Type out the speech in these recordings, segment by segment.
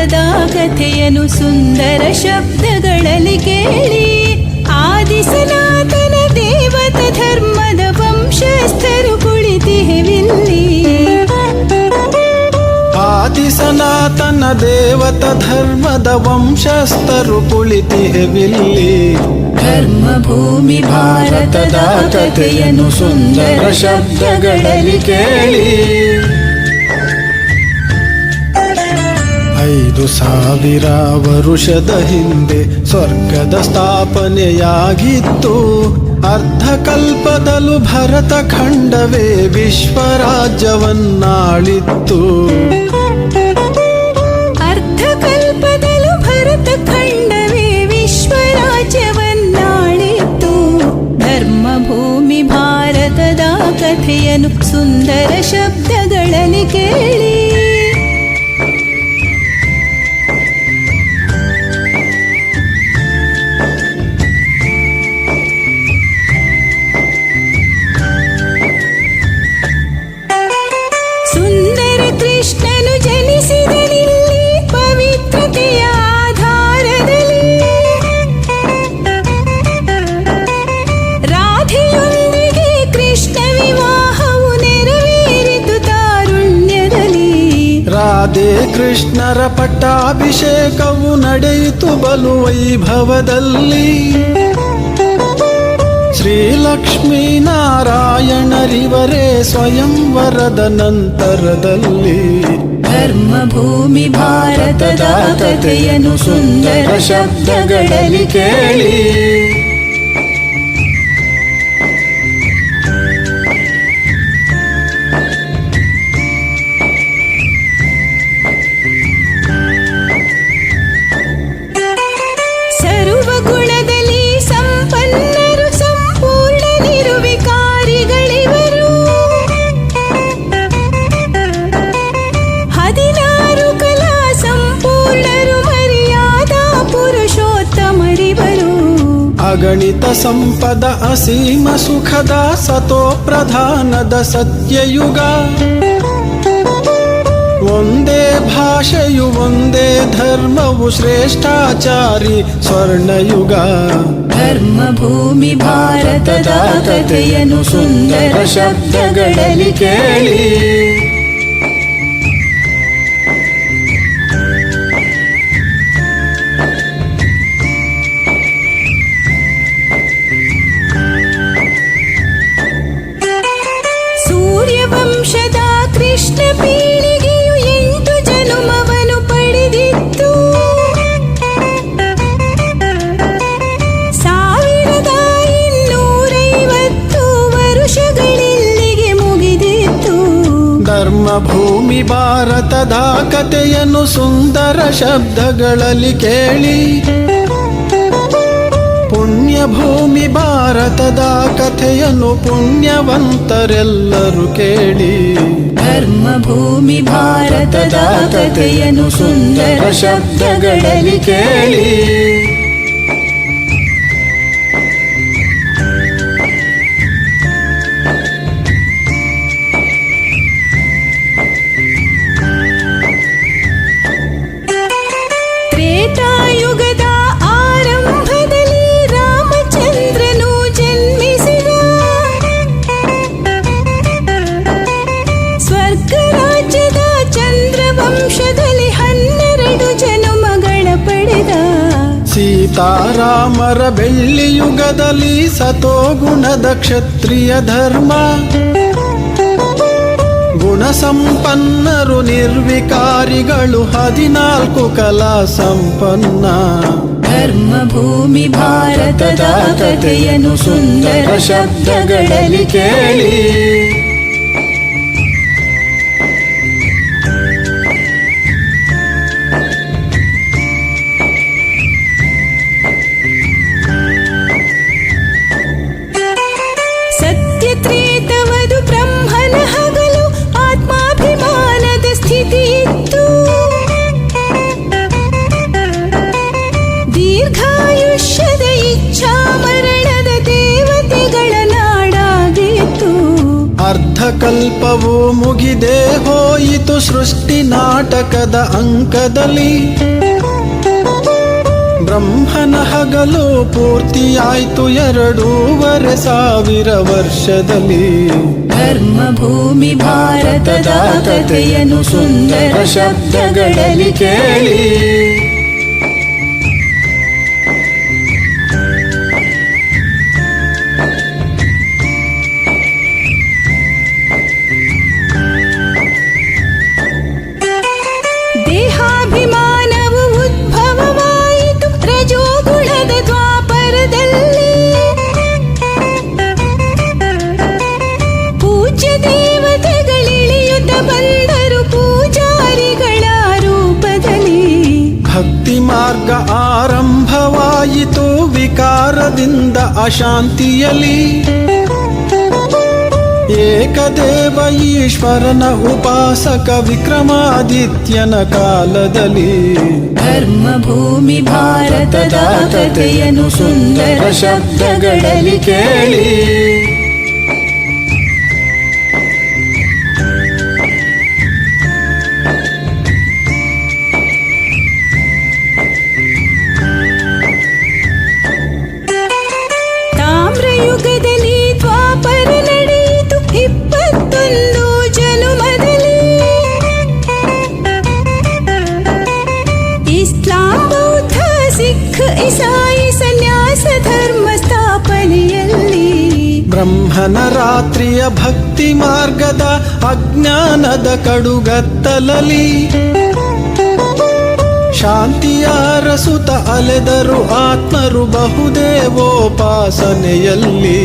ಭಾರತದ ಕಥೆಯನ್ನು ಸುಂದರ ಶಬ್ದಗಳಲ್ಲಿ ಕೇಳಿ. ಆದಿ ಸನಾತನ ದೇವತ ಧರ್ಮದ ವಂಶಸ್ಥರು ಕುಳಿತಿಹೆವಿಲ್ಲಿ. ಆದಿ ಸನಾತನ ದೇವತ ಧರ್ಮದ ವಂಶಸ್ಥರು ಕುಳಿತಿಹೆವಿಲ್ಲಿ. ಧರ್ಮಭೂಮಿ ಭಾರತದ ಕಥೆಯನ್ನು ಸುಂದರ ಶಬ್ದಗಳಲ್ಲಿ ಕೇಳಿ. 5,000 ವರುಷದ ಹಿಂದೆ ಸ್ವರ್ಗದ ಸ್ಥಾಪನೆಯಾಗಿತ್ತು. ಅರ್ಧಕಲ್ಪದಲ್ಲೂ ಭರತ ಖಂಡವೇ ವಿಶ್ವರಾಜ್ಯವನ್ನಾಳಿತ್ತು. ಅರ್ಧಕಲ್ಪದಲ್ಲೂ ಭರತ ಖಂಡವೇ ವಿಶ್ವರಾಜ್ಯವನ್ನಾಳಿತ್ತು. ಧರ್ಮಭೂಮಿ ಭಾರತದ ಕಥೆಯನ್ನು ಸುಂದರ ಶಬ್ದಗಳಲ್ಲಿ ಕೇಳಿ. ಸುಂದರ ಕೃಷ್ಣನು ಜನಿಸಿದನಿಲ್ಲಿ ಪವಿತ್ರತೆಯ ಆಧಾರದಲ್ಲಿ. ರಾಧೆಯೊಂದಿಗೆ ಕೃಷ್ಣ ವಿವಾಹವು ನೆರವೇರಿತು ತಾರುಣ್ಯದಲ್ಲಿ. ರಾಧೆ ಕೃಷ್ಣರ ಪಟ್ಟಾಭಿಷೇಕವು ನಡೆಯಿತು ಬಲು ವೈಭವದಲ್ಲಿ. ಶ್ರೀಲಕ್ಷ್ಮೀ ನಾರಾಯಣರಿವರೇ ಸ್ವಯಂವರದ ನಂತರದಲ್ಲಿ. ಧರ್ಮಭೂಮಿ ಭಾರತದ ಕಥೆಯನ್ನು ಸುಂದರ ಶಬ್ದಗಳಲ್ಲಿ ಕೇಳಿ. ಸರ್ವಗುಣದಲ್ಲಿ ಸಂಪನ್ನರು, ಸಂಪೂರ್ಣ ನಿರ್ವಿಕಾರಿಗಳಿವರು. 16 ಕಲಾ ಸಂಪೂರ್ಣರು, ಮರ್ಯಾದಾ ಪುರುಷೋತ್ತಮರಿವರು. ಅಗಣಿತ ಸಂಪದ ಅಸೀಮ ಸುಖದ ಸತೋ ಪ್ರಧಾನದ ಸತ್ಯಯುಗ. ಒಂದೇ ಭಾಷೆಯು ಒಂದೇ ಧರ್ಮವು ಶ್ರೇಷ್ಠಾಚಾರಿ ಸ್ವರ್ಣಯುಗ. ಧರ್ಮಭೂಮಿ ಭಾರತದ ಕಥೆಯನ್ನು ಸುಂದರ ಶಬ್ದಗಳಲ್ಲಿ ಕೇಳಿ. ಸೂರ್ಯವಂಶದ ಕೃಷ್ಣ ಪೀಳಿಗೆಯು 8 ಜನುಮವನ್ನು ಪಡೆದಿತ್ತು. 1250 ವರುಷಗಳಿಲ್ಲಿಗೆ ಮುಗಿದಿತ್ತು. ಧರ್ಮಭೂಮಿ ಭಾರತದ ಕಥೆಯನ್ನು ಸುಂದರ ಶಬ್ದಗಳಲ್ಲಿ ಕೇಳಿ. ಪುಣ್ಯಭೂಮಿ ಭಾರತದ ಕಥೆಯನ್ನು ಪುಣ್ಯವಂತರೆಲ್ಲರೂ ಕೇಳಿ. ಧರ್ಮಭೂಮಿ ಭಾರತದ ಕಥೆಯನ್ನು ಸುಂದರ ಶಬ್ದಗಳಲ್ಲಿ ಕೇಳಿ. ತ್ರೇತಾಯುಗದ ಆರಂಭದಲ್ಲಿ ರಾಮಚಂದ್ರನು ಜನ್ಮಿಸಿದ. ಸ್ವರ್ಗ ರಾಜ್ಯದ ಚಂದ್ರವಂಶದಲ್ಲಿ 12 ಜನುಮಗಳ ಪಡೆದ. ಸೀತಾರಾಮರ ಬೆಳ್ಳಿಯುಗದಲ್ಲಿ ಸತೋಗುಣದ ಕ್ಷತ್ರಿಯ ಧರ್ಮ. ಗುಣಸಂಪನ್ನರು ನಿರ್ವಿಕಾರಿಗಳು 14 ಕಲಾ ಸಂಪನ್ನ. ಧರ್ಮಭೂಮಿ ಭಾರತದ ಕಥೆಯನ್ನು ಸುಂದರ ಶಬ್ದಗಳಲ್ಲಿ ಕೇಳಿ. ಸತ್ಯತ್ರೇತವದು ಬ್ರಹ್ಮನ ಹಗಲು, ಆತ್ಮಾಭಿಮಾನದ ಸ್ಥಿತಿ ಇತ್ತು. ದೀರ್ಘಾಯುಷ್ಯದ ಇಚ್ಛಾ ಮರಣದ ದೇವತೆಗಳ ನಾಡಾಗಿತ್ತು. ಕಲ್ಪವು ಮುಗಿದೇ ಹೋಯಿತು ಸೃಷ್ಟಿ ನಾಟಕದ ಅಂಕದಲ್ಲಿ. ಬ್ರಹ್ಮನ ಹಗಲು ಪೂರ್ತಿಯಾಯ್ತು 2,500 ವರ್ಷದಲ್ಲಿ. ಧರ್ಮ ಭೂಮಿ ಭಾರತದ ಕಥೆಯನ್ನು ಸುಂದರ ಶಬ್ದಗಳಲ್ಲಿ ಕೇಳಿ. ದೇಹಾಭಿಮಾನವು ಉದ್ಭವವಾಯಿತು ರಜೋಗುಣದ ದ್ವಾಪರದಲ್ಲಿ. ಪೂಜ್ಯ ದೇವತೆಗಳಿಳಿಯುತ್ತ ಬಂದರು ಪೂಜಾರಿಗಳ ರೂಪದಲ್ಲಿ. ಭಕ್ತಿ ಮಾರ್ಗ ಆರಂಭವಾಯಿತು ವಿಕಾರದಿಂದ ಅಶಾಂತಿಯಲ್ಲಿ. ಏಕದೇವ ಈಶ್ವರನ ಉಪಾಸಕ ವಿಕ್ರಮಾದಿತ್ಯನ ಕಾಲದಲ್ಲಿ. ಧರ್ಮ ಭೂಮಿ ಭಾರತದ ಕಥೆಯನ್ನು ಸುಂದರ ಶಬ್ದಗಳಲ್ಲಿ ಕೇಳಿ. ತಾಮ್ರಯುಗದಲ್ಲಿ ದ್ವಾಪರ ನಡೆಯಿತು 21 ಜನುಮದಲ್ಲಿ. ಇಸ್ಲಾಂ ಬೌದ್ಧ ಸಿಖ್ ಇಸಾಯಿ ಸನ್ಯಾಸ ಧರ್ಮ ಸ್ಥಾಪನೆಯಲ್ಲಿ. ಬ್ರಹ್ಮನ ರಾತ್ರಿಯ ಭಕ್ತಿ ಮಾರ್ಗದ ಅಜ್ಞಾನದ ಕಡುಗತ್ತಲಲ್ಲಿ. ಶಾಂತಿಯ ರಸುತ ಅಲೆದರು ಆತ್ಮರು ಬಹುದೇವೋಪಾಸನೆಯಲ್ಲಿ.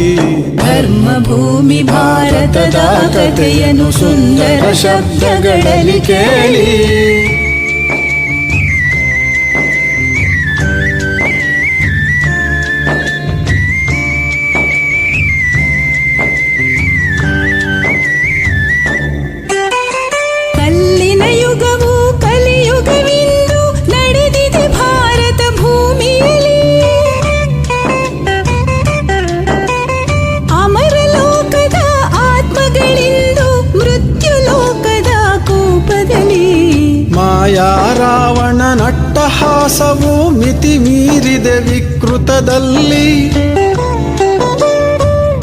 ಧರ್ಮ ಭೂಮಿ ಭಾರತದ ಕಥೆಯನ್ನು ಸುಂದರ ಶಬ್ದಗಳಲ್ಲಿ ಕೇಳಿ. ಕಲ್ಲಿನ ಯುಗವು ಕಲಿಯುಗವಿಂದು ನಡೆದಿದೆ ಭಾರತ ಭೂಮಿಯಲ್ಲಿ. ಅಮರ ಲೋಕದ ಆತ್ಮಗಳಿಂದು ಮೃತ್ಯು ಲೋಕದ ಕೂಪದಲ್ಲಿ. ಮಾಯಾ ರಾವಣ ನಟ್ಟಹಾಸವು ಮಿತಿ ಮೀರಿದೆ ವಿಕೃತದಲ್ಲಿ.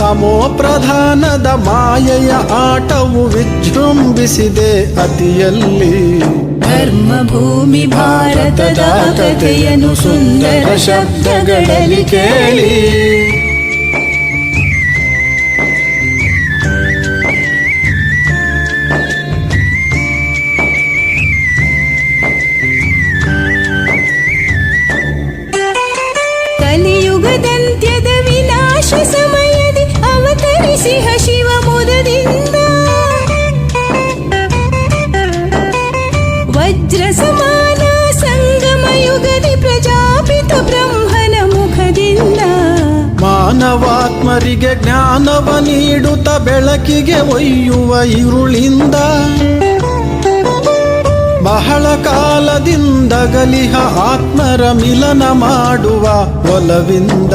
ತಮೋ ಪ್ರಧಾನದ ಮಾಯೆಯ ಆಟವು ವಿಜೃಂಭಿಸಿದೆ ಅತಿಯಲ್ಲಿ. ಧರ್ಮ ಭೂಮಿ ಭಾರತದ ಕಥೆಯನ್ನು ಸುಂದರ ಶಬ್ದಗಳಲ್ಲಿ ಕೇಳಿ. ಕಲಿಯುಗದಂತ್ಯದ ವಿನಾಶ ಸಮಯದಿ ಅವತರಿಸಿಹ ಶಿವ ಮುದದಿಂದ. ವಜ್ರ ಸಮಾನ ಸಂಗಮ ಯುಗದಿ ಪ್ರಜಾಪಿತ ಬ್ರಹ್ಮನ ಮುಖದಿಂದ. ಮಾನವಾತ್ಮರಿಗೆ ಜ್ಞಾನವ ನೀಡುತ್ತ ಬೆಳಕಿಗೆ ಒಯ್ಯುವ ಇರುಳಿಂದ. ಬಹಳ ಕಾಲದಿಂದ ಗಲಿಹ ಆತ್ಮರ ಮಿಲನ ಮಾಡುವ ಒಲವಿಂದ.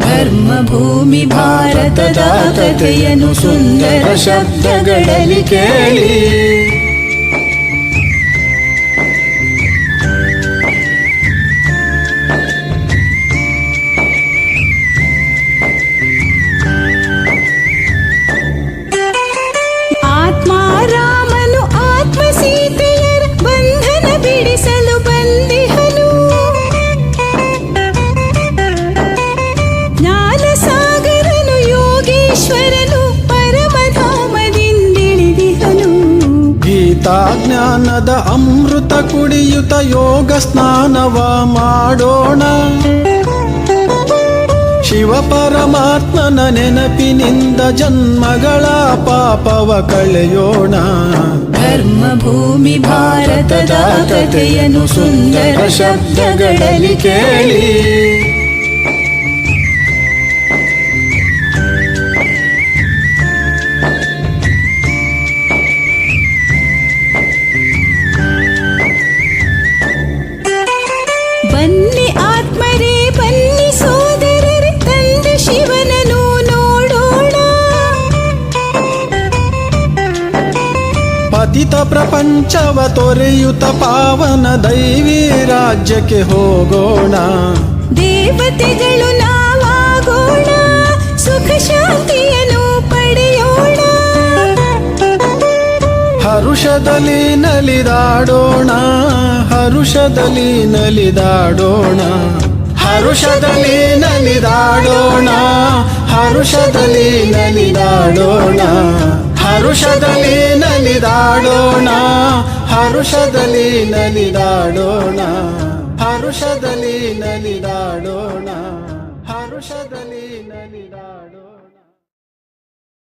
ಧರ್ಮ ಭೂಮಿ ಭಾರತದ ಕಥೆಯನ್ನು ಸುಂದರ ಶಬ್ದಗಳಲ್ಲಿ ಕೇಳಿ. ಆತ್ಮ ರಾಮನು ಆತ್ಮ ಸೀತೆಯರ ಬಂಧನ ಬಿಡಿಸಲು ಬಂದಿಹನು. ಜ್ಞಾನ ಸಾಗರನು ಯೋಗೇಶ್ವರನು ಪರಮಧಾಮದಿಂದಿಳಿದಿಹನು. ಗೀತಾ ಜ್ಞಾನದ ಅಮೃತ ಕುಡಿಯುತ್ತ ಯೋಗ ಸ್ನಾನವ ಮಾಡೋಣ. ಶಿವ ಪರಮಾತ್ಮನ ನೆನಪಿನಿಂದ ಜನ್ಮಗಳ ಪಾಪವ ಕಳೆಯೋಣ. ಧರ್ಮ ಭೂಮಿ ಭಾರತದ ಕಥೆಯನ್ನು ಸುಂದರ ಶಬ್ದಗಳಲ್ಲಿ ಕೇಳಿ. ಬನ್ನಿ ಆತ್ಮರೇ ಬನ್ನಿ ಸೋದರರೇ ತಂದೆ ಶಿವನನ್ನು ನೋಡೋಣ. ಪತಿತ ಪ್ರಪಂಚವ ತೊರೆಯುತ್ತ ಪಾವನ ದೈವಿ ರಾಜ್ಯಕ್ಕೆ ಹೋಗೋಣ. ದೇವತೆಗಳು ನಾವಾಗೋಣ, ಸುಖ ಶಾಂತಿಯನ್ನು ಪಡೆಯೋಣ. ಹರುಷದಲ್ಲಿ ನಲಿದಾಡೋಣ, ಹರುಷದಲ್ಲಿ ನಲಿದಾಡೋಣ, ಹರುಷದಲ್ಲಿ ನಲಿದಾಡೋಣ, ಹರುಷದಲ್ಲಿ ನಲಿದಾಡೋಣ, ಹರುಷದಲ್ಲಿ ನಲಿದಾಡೋಣ, ಹರುಷದಲ್ಲಿ ನಲಿದಾಡೋಣ, ಹರುಷದಲ್ಲಿ ನಲಿದಾಡೋಣ.